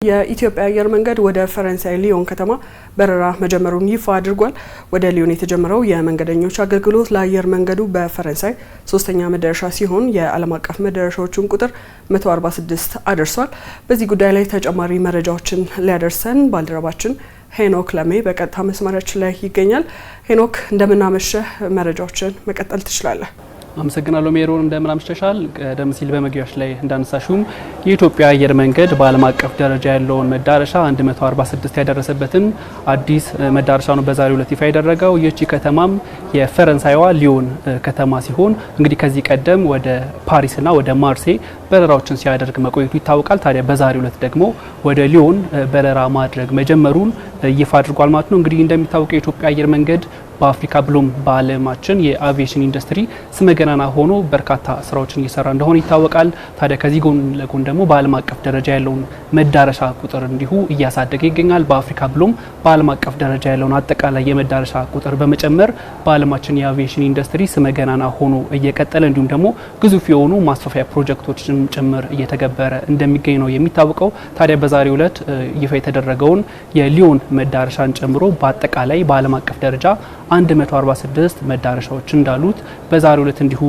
የኢትዮጵያ አየር መንገድ ወደ ፈረንሳይ ሊዮን ከተማ በረራ መጀመሩን ይፋ አድርጓል። ወደ ሊዮን የተጀመረው የመንገደኞች አገልግሎት ለአየር መንገዱ በፈረንሳይ ሶስተኛ መዳረሻ ሲሆን የዓለም አቀፍ መዳረሻዎችን ቁጥር 146 አድርሷል። በዚህ ጉዳይ ላይ ተጨማሪ መረጃዎችን ሊያደርሰን ባልደረባችን ሄኖክ ለሜ በቀጥታ መስመራችን ላይ ይገኛል። ሄኖክ እንደምናመሸህ መረጃዎችን መቀጠል ትችላለህ። አመሰግናለሁ ሜሮን፣ እንደምን አምሽተሻል? ቀደም ሲል በመግቢያሽ ላይ እንዳነሳሽውም የኢትዮጵያ አየር መንገድ በዓለም አቀፍ ደረጃ ያለውን መዳረሻ 146 ያደረሰበትን አዲስ መዳረሻ ነው በዛሬው ዕለት ይፋ ያደረገው። ይህቺ ከተማም የፈረንሳይዋ ሊዮን ከተማ ሲሆን እንግዲህ ከዚህ ቀደም ወደ ፓሪስና ወደ ማርሴይ በረራዎችን ሲያደርግ መቆየቱ ይታወቃል። ታዲያ በዛሬው ዕለት ደግሞ ወደ ሊዮን በረራ ማድረግ መጀመሩን ይፋ አድርጓል ማለት ነው። እንግዲህ እንደሚታወቀው የኢትዮጵያ አየር መንገድ በአፍሪካ ብሎም በዓለማችን የአቪዬሽን ኢንዱስትሪ ስመገናና ሆኖ በርካታ ስራዎችን እየሰራ እንደሆነ ይታወቃል። ታዲያ ከዚህ ጎን ለጎን ደግሞ በዓለም አቀፍ ደረጃ ያለውን መዳረሻ ቁጥር እንዲሁ እያሳደገ ይገኛል። በአፍሪካ ብሎም በዓለም አቀፍ ደረጃ ያለውን አጠቃላይ የመዳረሻ ቁጥር በመጨመር በዓለማችን የአቪዬሽን ኢንዱስትሪ ስመገናና ሆኖ እየቀጠለ እንዲሁም ደግሞ ግዙፍ የሆኑ ማስፋፊያ ፕሮጀክቶችን ጭምር እየተገበረ እንደሚገኝ ነው የሚታወቀው። ታዲያ በዛሬው ዕለት ይፋ የተደረገውን የሊዮን መዳረሻን ጨምሮ በአጠቃላይ በዓለም አቀፍ ደረጃ 146 መዳረሻዎች እንዳሉት በዛሬው ዕለት እንዲሁ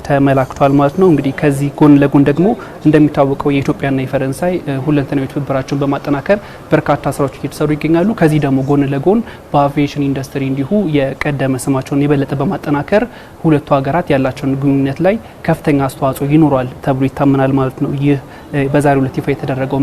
ተመላክቷል ማለት ነው። እንግዲህ ከዚህ ጎን ለጎን ደግሞ እንደሚታወቀው የኢትዮጵያና የፈረንሳይ ሁለንተናዊ ትብብራቸውን በማጠናከር በርካታ ስራዎች እየተሰሩ ይገኛሉ። ከዚህ ደግሞ ጎን ለጎን በአቪዬሽን ኢንዱስትሪ እንዲሁ የቀደመ ስማቸውን የበለጠ በማጠናከር ሁለቱ ሀገራት ያላቸውን ግንኙነት ላይ ከፍተኛ አስተዋጽኦ ይኖራል ተብሎ ይታመናል ማለት ነው። ይህ በዛሬው ዕለት ይፋ የተደረገው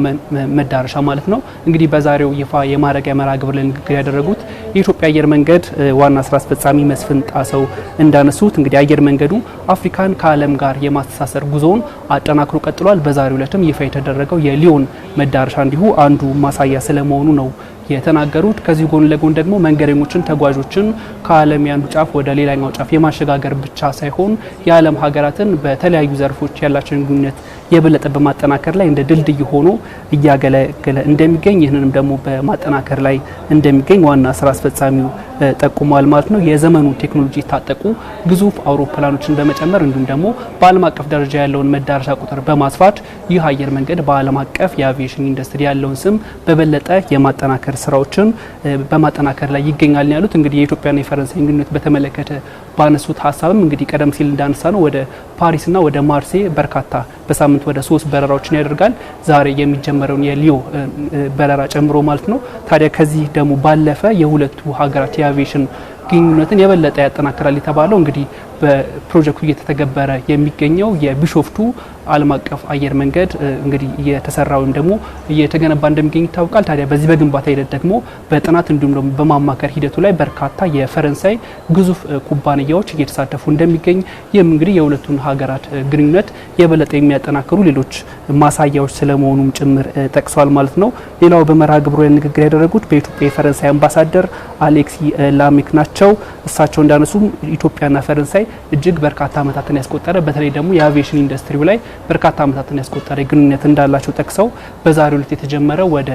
መዳረሻ ማለት ነው። እንግዲህ በዛሬው ይፋ የማረጊያ መርሃ ግብር ላይ ንግግር ያደረጉት የኢትዮጵያ አየር መንገድ ዋና ስራ አስፈጻሚ መስፍን ጣሰው እንዳነሱት እንግዲህ አየር መንገዱ አፍሪካን ከዓለም ጋር የማስተሳሰር ጉዞውን አጠናክሮ ቀጥሏል። በዛሬው ዕለትም ይፋ የተደረገው የሊዮን መዳረሻ እንዲሁ አንዱ ማሳያ ስለመሆኑ ነው የተናገሩት። ከዚህ ጎን ለጎን ደግሞ መንገደኞችን፣ ተጓዦችን ከዓለም ያንዱ ጫፍ ወደ ሌላኛው ጫፍ የማሸጋገር ብቻ ሳይሆን የዓለም ሀገራትን በተለያዩ ዘርፎች ያላቸውን ግንኙነት የበለጠ በማጠናከር ላይ እንደ ድልድይ ሆኖ እያገለገለ እንደሚገኝ ይህንንም ደግሞ በማጠናከር ላይ እንደሚገኝ ዋና ስራ አስፈጻሚው ጠቁሟል ማለት ነው። የዘመኑ ቴክኖሎጂ የታጠቁ ግዙፍ አውሮፕላኖችን በመጨመር እንዲሁም ደግሞ በዓለም አቀፍ ደረጃ ያለውን መዳረሻ ቁጥር በማስፋት ይህ አየር መንገድ በዓለም አቀፍ የአቪዬሽን ኢንዱስትሪ ያለውን ስም በበለጠ የማጠናከር ስራዎችን በማጠናከር ላይ ይገኛል ያሉት። እንግዲህ የኢትዮጵያና የፈረንሳይ ግንኙነት በተመለከተ ባነሱት ሀሳብም እንግዲህ ቀደም ሲል እንዳነሳ ነው ወደ ፓሪስና ወደ ማርሴይ በርካታ በሳምንት ወደ 3 በረራዎችን ያደርጋል። ዛሬ የሚጀመረውን የሊዮ በረራ ጨምሮ ማለት ነው። ታዲያ ከዚህ ደግሞ ባለፈ የሁለቱ ሀገራት የአቪዬሽን ግንኙነትን የበለጠ ያጠናክራል የተባለው እንግዲህ በፕሮጀክቱ እየተተገበረ የሚገኘው የቢሾፍቱ ዓለም አቀፍ አየር መንገድ እንግዲህ እየተሰራ ወይም ደግሞ እየተገነባ እንደሚገኝ ይታወቃል። ታዲያ በዚህ በግንባታ ሂደት ደግሞ በጥናት እንዲሁም ደግሞ በማማከር ሂደቱ ላይ በርካታ የፈረንሳይ ግዙፍ ኩባንያዎች እየተሳተፉ እንደሚገኝ ይህም እንግዲህ የሁለቱን ሀገራት ግንኙነት የበለጠ የሚያጠናክሩ ሌሎች ማሳያዎች ስለመሆኑም ጭምር ጠቅሷል ማለት ነው። ሌላው በመርሃ ግብሩ ላይ ንግግር ያደረጉት በኢትዮጵያ የፈረንሳይ አምባሳደር አሌክሲ ላሚክ ናቸው። እሳቸው እንዳነሱም ኢትዮጵያና ፈረንሳይ እጅግ በርካታ ዓመታትን ያስቆጠረ በተለይ ደግሞ የአቪዬሽን ኢንዱስትሪው ላይ በርካታ ዓመታትን ያስቆጠረ ግንኙነት እንዳላቸው ጠቅሰው በዛሬው ዕለት የተጀመረ ወደ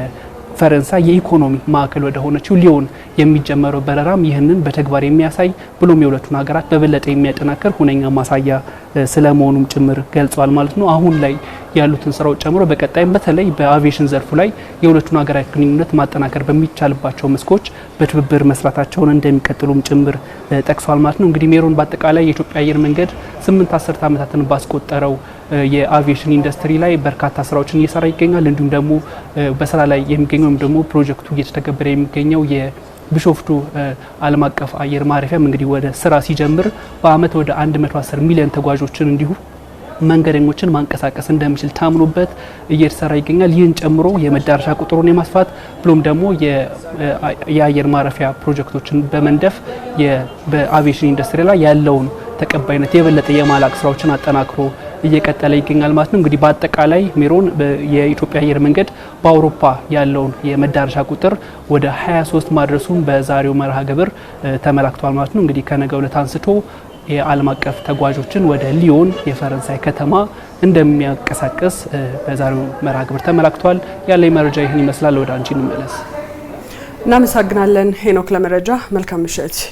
ፈረንሳይ የኢኮኖሚ ማዕከል ወደ ሆነችው ሊዮን የሚጀመረው በረራም ይህንን በተግባር የሚያሳይ ብሎም የሁለቱን ሀገራት በበለጠ የሚያጠናክር ሁነኛ ማሳያ ስለመሆኑም ጭምር ገልጿል ማለት ነው። አሁን ላይ ያሉትን ስራዎች ጨምሮ በቀጣይም በተለይ በአቪዬሽን ዘርፉ ላይ የሁለቱን ሀገራት ግንኙነት ማጠናከር በሚቻልባቸው መስኮች በትብብር መስራታቸውን እንደሚቀጥሉም ጭምር ጠቅሷል ማለት ነው። እንግዲህ ሜሮን በአጠቃላይ የኢትዮጵያ አየር መንገድ 8 ዓመታትን ባስቆጠረው የአቪዬሽን ኢንዱስትሪ ላይ በርካታ ስራዎችን እየሰራ ይገኛል። እንዲሁም ደግሞ በስራ ላይ የሚገኘው ወይም ደግሞ ፕሮጀክቱ እየተተገበረ የሚገኘው የቢሾፍቱ ዓለም አቀፍ አየር ማረፊያም እንግዲህ ወደ ስራ ሲጀምር በአመት ወደ 110 ሚሊዮን ተጓዦችን እንዲሁ መንገደኞችን ማንቀሳቀስ እንደሚችል ታምኖበት እየተሰራ ይገኛል። ይህን ጨምሮ የመዳረሻ ቁጥሩን የማስፋት ብሎም ደግሞ የአየር ማረፊያ ፕሮጀክቶችን በመንደፍ በአቪዬሽን ኢንዱስትሪ ላይ ያለውን ተቀባይነት የበለጠ የማላቅ ስራዎችን አጠናክሮ እየቀጠለ ይገኛል ማለት ነው። እንግዲህ በአጠቃላይ ሜሮን የኢትዮጵያ አየር መንገድ በአውሮፓ ያለውን የመዳረሻ ቁጥር ወደ 23 ማድረሱን በዛሬው መርሃ ግብር ተመላክቷል ማለት ነው። እንግዲህ ከነገው ዕለት አንስቶ የዓለም አቀፍ ተጓዦችን ወደ ሊዮን የፈረንሳይ ከተማ እንደሚያንቀሳቅስ በዛሬው መርሃ ግብር ተመላክቷል። ያለኝ መረጃ ይህን ይመስላል። ወደ አንቺ እንመለስ። እናመሰግናለን ሄኖክ ለመረጃ። መልካም ምሽት።